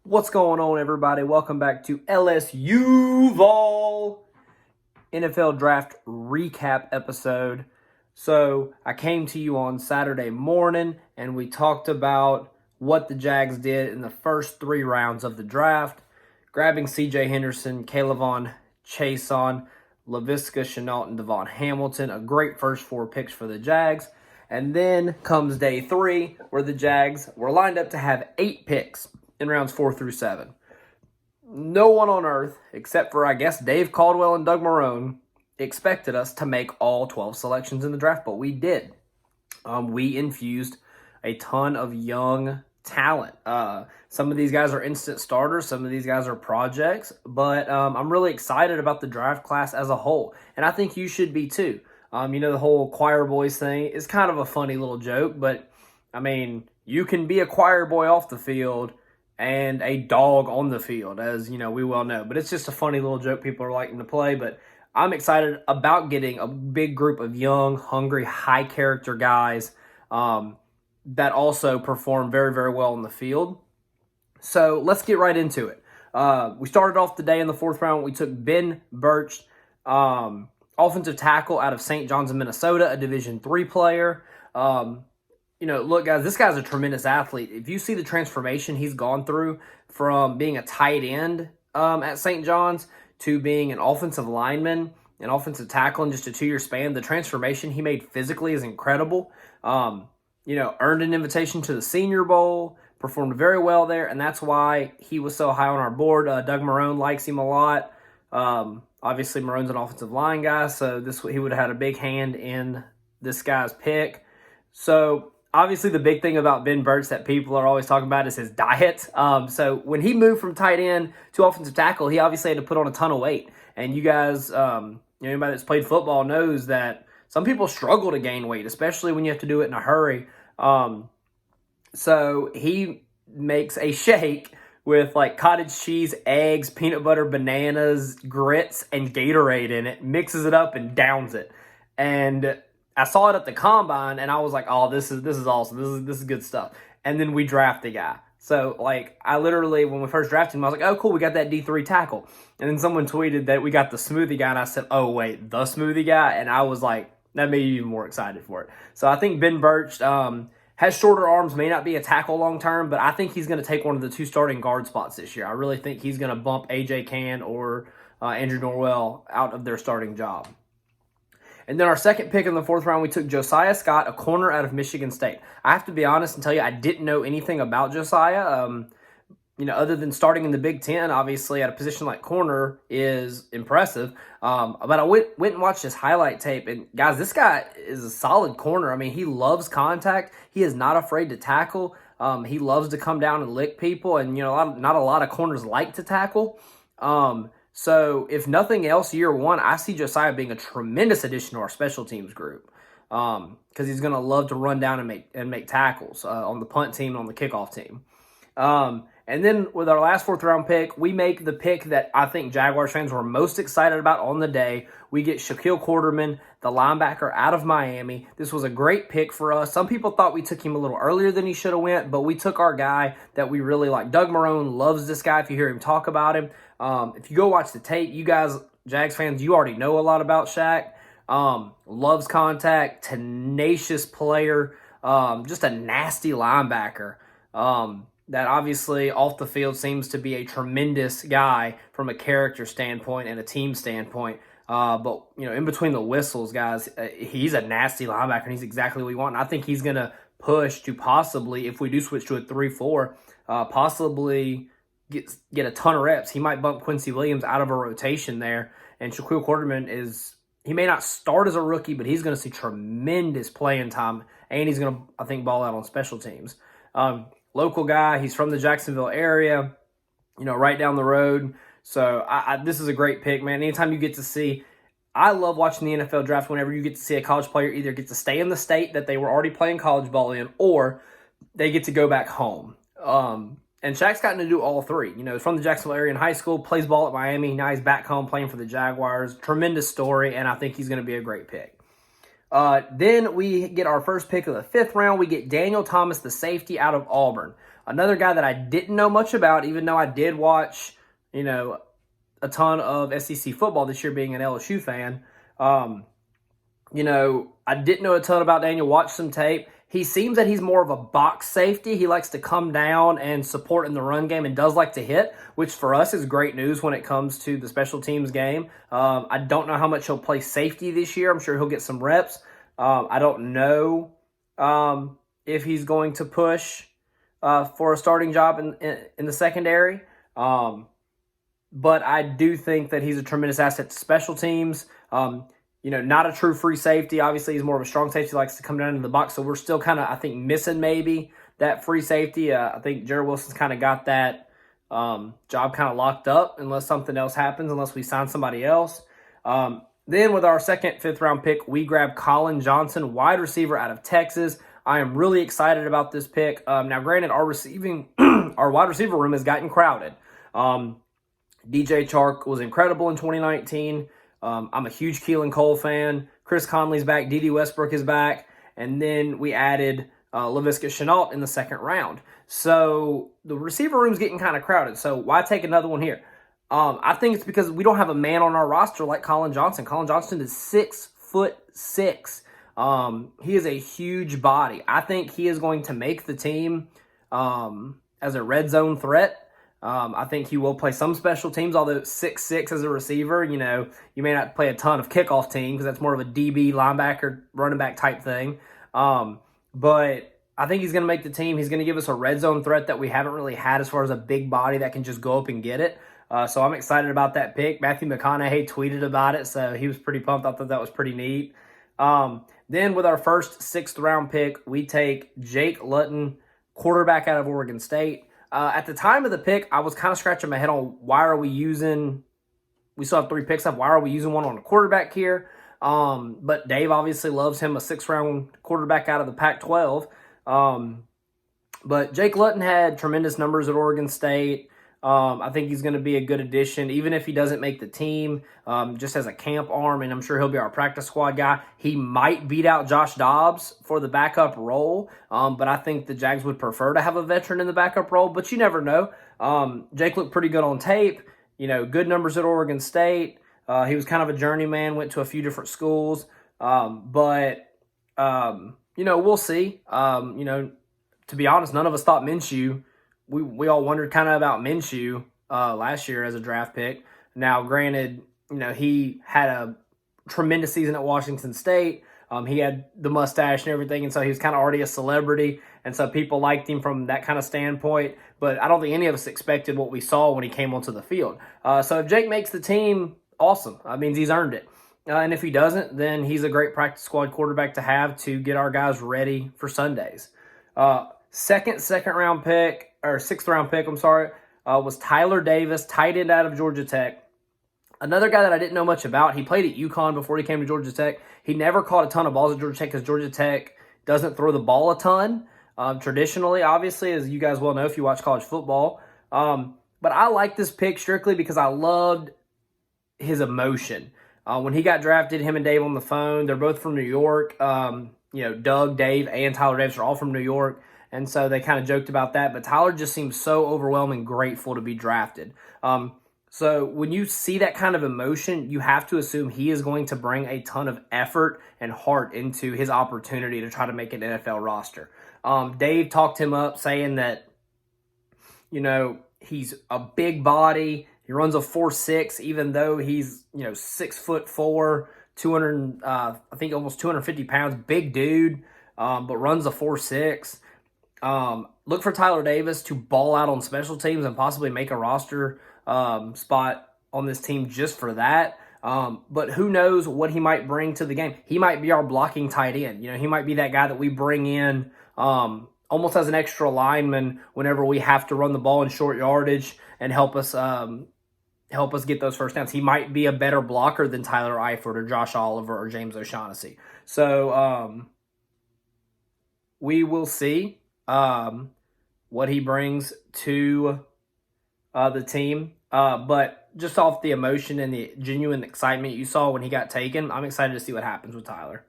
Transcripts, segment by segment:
What's going on, everybody? Welcome back to Lsuuuval NFL Draft Recap episode. So I came to you on Saturday morning, and we talked about what the Jags did in the first 3 rounds of the draft, grabbing C.J. Henderson, K'Lavon Chaisson, Laviska Shenault, and Devon Hamilton. A great first 4 picks for the Jags. And then comes day 3, where the Jags were lined up to have 8 picks in rounds 4 through 7. No one on earth, except for, I guess, Dave Caldwell and Doug Marrone, expected us to make all 12 selections in the draft, but we did. We infused a ton of young talent. Some of these guys are instant starters. Some of these guys are projects. But I'm really excited about the draft class as a whole, and I think you should be too. The whole choir boys thing is kind of a funny little joke, but, I mean, you can be a choir boy off the field and a dog on the field, as we well know. But it's just a funny little joke people are liking to play. But I'm excited about getting a big group of young, hungry, high-character guys that also perform very, very well in the field. So let's get right into it. We started off the day in the 4th round. We took Ben Burch, offensive tackle out of St. John's in Minnesota, a Division III player. Look, guys, this guy's a tremendous athlete. If you see the transformation he's gone through from being a tight end at St. John's to being an offensive lineman, an offensive tackle in just a 2-year span, the transformation he made physically is incredible. Earned an invitation to the Senior Bowl, performed very well there, and that's why he was so high on our board. Doug Marrone likes him a lot. Obviously, Marrone's an offensive line guy, so he would have had a big hand in this guy's pick. So obviously, the big thing about Ben Burch that people are always talking about is his diet. So when he moved from tight end to offensive tackle, he obviously had to put on a ton of weight. And you guys, anybody that's played football knows that some people struggle to gain weight, especially when you have to do it in a hurry. So he makes a shake with like cottage cheese, eggs, peanut butter, bananas, grits, and Gatorade in it, mixes it up and downs it. And I saw it at the combine, and I was like, "Oh, this is awesome. This is good stuff." And then we draft the guy. So, I literally, when we first drafted him, I was like, "Oh, cool, we got that D3 tackle." And then someone tweeted that we got the smoothie guy, and I said, "Oh, wait, the smoothie guy?" And I was like, that made me even more excited for it. So I think Ben Burch has shorter arms, may not be a tackle long term, but I think he's going to take one of the 2 starting guard spots this year. I really think he's going to bump A.J. Cann or Andrew Norwell out of their starting job. And then our second pick in the 4th round, we took Josiah Scott, a corner out of Michigan State. I have to be honest and tell you, I didn't know anything about Josiah. Other than starting in the Big Ten, obviously, at a position like corner is impressive. But I went and watched his highlight tape. And, guys, this guy is a solid corner. I mean, he loves contact. He is not afraid to tackle. He loves to come down and lick people. And, not a lot of corners like to tackle. So, if nothing else, year 1, I see Josiah being a tremendous addition to our special teams group because he's going to love to run down and make tackles on the punt team and on the kickoff team. And then with our last 4th round pick, we make the pick that I think Jaguars fans were most excited about on the day. We get Shaquille Quarterman, the linebacker out of Miami. This was a great pick for us. Some people thought we took him a little earlier than he should have went, but we took our guy that we really like. Doug Marrone loves this guy if you hear him talk about him. If you go watch the tape, you guys, Jags fans, you already know a lot about Shaq. Loves contact, tenacious player, just a nasty linebacker. That obviously off the field seems to be a tremendous guy from a character standpoint and a team standpoint. But in between the whistles, guys, he's a nasty linebacker, and he's exactly what we want. And I think he's going to push to possibly, if we do switch to a 3-4, possibly get a ton of reps. He might bump Quincy Williams out of a rotation there. And Shaquille Quarterman he may not start as a rookie, but he's going to see tremendous playing time, and he's going to, I think, ball out on special teams. Local guy, he's from the Jacksonville area, right down the road. So this is a great pick, man. Anytime you get to see, I love watching the NFL draft whenever you get to see a college player either get to stay in the state that they were already playing college ball in, or they get to go back home. And Shaq's gotten to do all 3. He's from the Jacksonville area in high school, plays ball at Miami. Now he's back home playing for the Jaguars. Tremendous story, and I think he's going to be a great pick. Then we get our first pick of the 5th round. We get Daniel Thomas, the safety out of Auburn. Another guy that I didn't know much about, even though I did watch, a ton of SEC football this year being an LSU fan. I didn't know a ton about Daniel, watched some tape. He seems that he's more of a box safety. He likes to come down and support in the run game and does like to hit, which for us is great news when it comes to the special teams game. I don't know how much he'll play safety this year. I'm sure he'll get some reps. I don't know if he's going to push for a starting job in the secondary. But I do think that he's a tremendous asset to special teams. Not a true free safety. Obviously, he's more of a strong safety, likes to come down into the box. So we're still kind of, I think, missing maybe that free safety. I think Jared Wilson's kind of got that job kind of locked up unless something else happens, unless we sign somebody else. Then with our second, fifth-round pick, we grab Colin Johnson, wide receiver out of Texas. I am really excited about this pick. Now, granted, our wide receiver room has gotten crowded. DJ Chark was incredible in 2019. I'm a huge Keelan Cole fan. Chris Conley's back. D.D. Westbrook is back. And then we added Laviska Shenault in the second round. So the receiver room's getting kind of crowded. So why take another one here? I think it's because we don't have a man on our roster like Colin Johnson. Colin Johnson is 6'6". He is a huge body. I think he is going to make the team as a red zone threat. I think he will play some special teams, although 6'6" as a receiver, you may not play a ton of kickoff team because that's more of a DB, linebacker, running back type thing. But I think he's going to make the team. He's going to give us a red zone threat that we haven't really had as far as a big body that can just go up and get it. So I'm excited about that pick. Matthew McConaughey tweeted about it, so he was pretty pumped. I thought that was pretty neat. Then with our first sixth-round pick, we take Jake Luton, quarterback out of Oregon State. At the time of the pick, I was kind of scratching my head on we still have 3 picks up, why are we using one on a quarterback here? But Dave obviously loves him, a 6th-round quarterback out of the Pac-12. But Jake Luton had tremendous numbers at Oregon State. I think he's going to be a good addition, even if he doesn't make the team, just as a camp arm, and I'm sure he'll be our practice squad guy. He might beat out Josh Dobbs for the backup role, but I think the Jags would prefer to have a veteran in the backup role, but you never know. Jake looked pretty good on tape, good numbers at Oregon State. He was kind of a journeyman, went to a few different schools, but we'll see. To be honest, none of us thought Minshew. We all wondered kind of about Minshew last year as a draft pick. Now, granted, he had a tremendous season at Washington State. He had the mustache and everything, and so he was kind of already a celebrity, and so people liked him from that kind of standpoint. But I don't think any of us expected what we saw when he came onto the field. So if Jake makes the team, awesome. That means he's earned it. And if he doesn't, then he's a great practice squad quarterback to have to get our guys ready for Sundays. Second-round pick, or 6th-round pick, was Tyler Davis, tight end out of Georgia Tech. Another guy that I didn't know much about. He played at UConn before he came to Georgia Tech. He never caught a ton of balls at Georgia Tech because Georgia Tech doesn't throw the ball a ton. Traditionally, obviously, as you guys well know if you watch college football. But I like this pick strictly because I loved his emotion. When he got drafted, him and Dave on the phone, they're both from New York. Doug, Dave, and Tyler Davis are all from New York. And so they kind of joked about that. But Tyler just seems so overwhelming grateful to be drafted. So when you see that kind of emotion, you have to assume he is going to bring a ton of effort and heart into his opportunity to try to make an NFL roster. Dave talked him up saying that, he's a big body. He runs a 4.6, even though he's, 6'4", 200, I think almost 250 pounds, big dude, but runs a 4.6. Look for Tyler Davis to ball out on special teams and possibly make a roster spot on this team just for that. But who knows what he might bring to the game. He might be our blocking tight end. He might be that guy that we bring in almost as an extra lineman whenever we have to run the ball in short yardage and help us get those first downs. He might be a better blocker than Tyler Eifert or Josh Oliver or James O'Shaughnessy. So we will see what he brings to the team. But just off the emotion and the genuine excitement you saw when he got taken, I'm excited to see what happens with Tyler.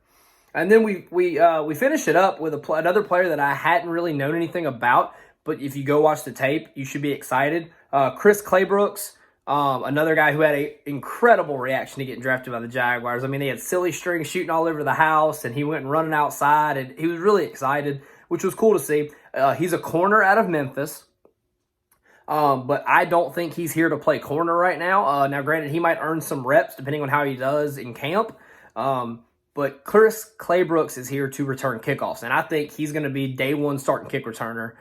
And then we finish it up with another player that I hadn't really known anything about, but if you go watch the tape, you should be excited. Chris Claybrooks, another guy who had an incredible reaction to getting drafted by the Jaguars. I mean, they had silly strings shooting all over the house, and he went and running outside, and he was really excited, which was cool to see. He's a corner out of Memphis. But I don't think he's here to play corner right now. Now, granted, he might earn some reps depending on how he does in camp. But Chris Claybrooks is here to return kickoffs, and I think he's going to be day one starting kick returner.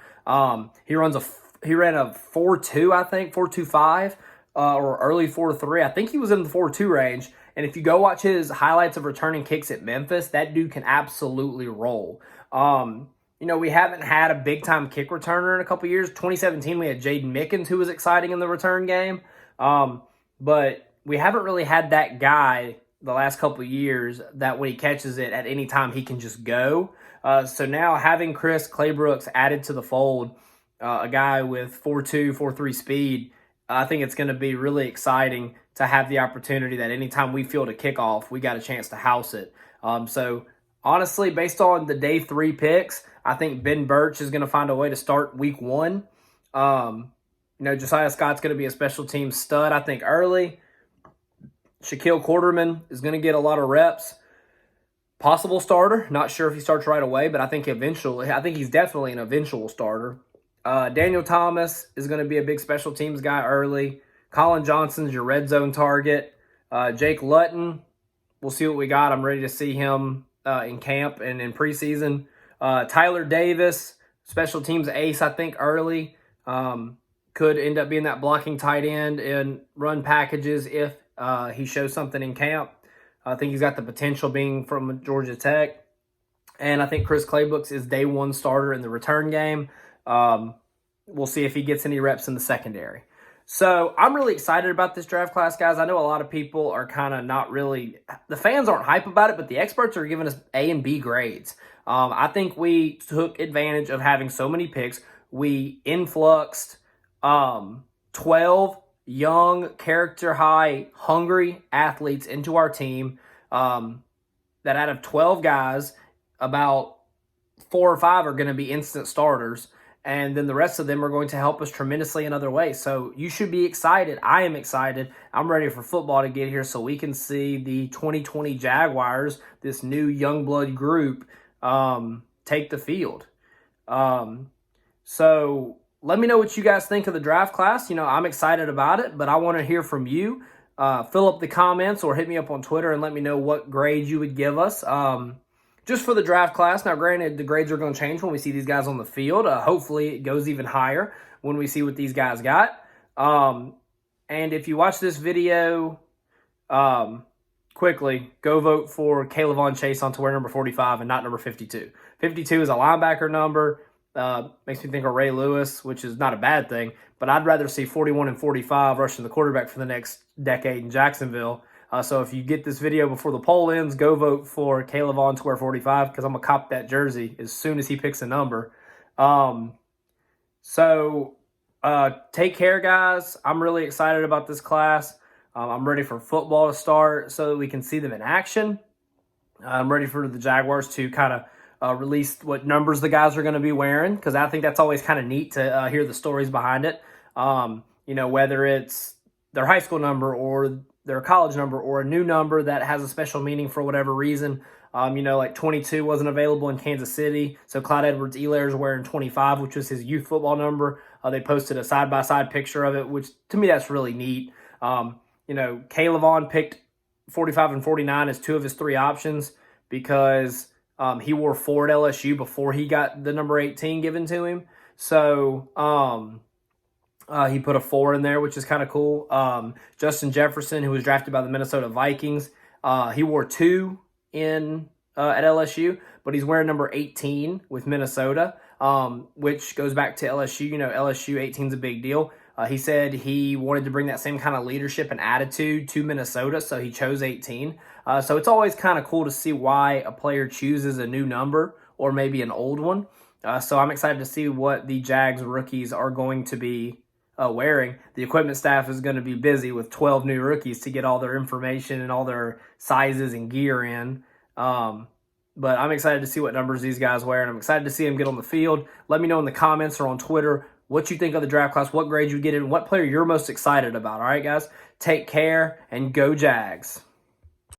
He ran a 4.2, I think, 4.25, or early 4.3. I think he was in the 4.2 range. And if you go watch his highlights of returning kicks at Memphis, that dude can absolutely roll. We haven't had a big-time kick returner in a couple years. 2017, we had Jaden Mickens, who was exciting in the return game. But we haven't really had that guy the last couple years that when he catches it at any time, he can just go. So now having Chris Claybrooks added to the fold, a guy with 4.2, 4.3 speed, I think it's going to be really exciting to have the opportunity that anytime we field a kickoff, we got a chance to house it. So honestly, based on the day 3 picks, I think Ben Birch is going to find a way to start week 1. Josiah Scott's going to be a special team stud, I think, early. Shaquille Quarterman is going to get a lot of reps. Possible starter. Not sure if he starts right away, but I think he's definitely an eventual starter. Daniel Thomas is going to be a big special teams guy early. Colin Johnson's your red zone target. Jake Lutton, we'll see what we got. I'm ready to see him in camp and in preseason. Tyler Davis, special teams ace, I think, early. Could end up being that blocking tight end in run packages if he shows something in camp. I think he's got the potential being from Georgia Tech. And I think Chris Claybrooks is day 1 starter in the return game. We'll see if he gets any reps in the secondary. So I'm really excited about this draft class, guys. I know a lot of people are kind of not really – the fans aren't hype about it, but the experts are giving us A and B grades. I think we took advantage of having so many picks. We influxed 12 young, character-high, hungry athletes into our team that out of 12 guys, about 4 or 5 are going to be instant starters. And then the rest of them are going to help us tremendously in other ways. So you should be excited. I am excited. I'm ready for football to get here so we can see the 2020 Jaguars, this new young blood group, take the field. So let me know what you guys think of the draft class. I'm excited about it, but I want to hear from you. Fill up the comments or hit me up on Twitter and let me know what grade you would give us. Just for the draft class. Now, granted, the grades are going to change when we see these guys on the field. Hopefully, it goes even higher when we see what these guys got. And if you watch this video, quickly, go vote for K'Lavon Chaisson to wear number 45 and not number 52. 52 is a linebacker number. Makes me think of Ray Lewis, which is not a bad thing. But I'd rather see 41 and 45 rushing the quarterback for the next decade in Jacksonville. So if you get this video before the poll ends, go vote for K'Lavon to wear 45 because I'm going to cop that jersey as soon as he picks a number. Take care, guys. I'm really excited about this class. I'm ready for football to start so that we can see them in action. I'm ready for the Jaguars to kind of release what numbers the guys are going to be wearing because I think that's always kind of neat to hear the stories behind it. Whether it's their high school number or their college number or a new number that has a special meaning for whatever reason. Like 22 wasn't available in Kansas City, so Clyde Edwards-Helaire is wearing 25, which was his youth football number. They posted a side-by-side picture of it, which to me that's really neat. K'Lavon picked 45 and 49 as 2 of his 3 options because he wore 4 at LSU before he got the number 18 given to him. So he put a 4 in there, which is kind of cool. Justin Jefferson, who was drafted by the Minnesota Vikings, he wore 2 at LSU, but he's wearing number 18 with Minnesota, which goes back to LSU. LSU 18 is a big deal. He said he wanted to bring that same kind of leadership and attitude to Minnesota, so he chose 18. So it's always kind of cool to see why a player chooses a new number or maybe an old one. So I'm excited to see what the Jags rookies are going to be wearing. The equipment staff is going to be busy with 12 new rookies to get all their information and all their sizes and gear in. But I'm excited to see what numbers these guys wear, and I'm excited to see them get on the field. Let me know in the comments or on Twitter what you think of the draft class, what grade you get in, what player you're most excited about. All right, guys? Take care, and go Jags.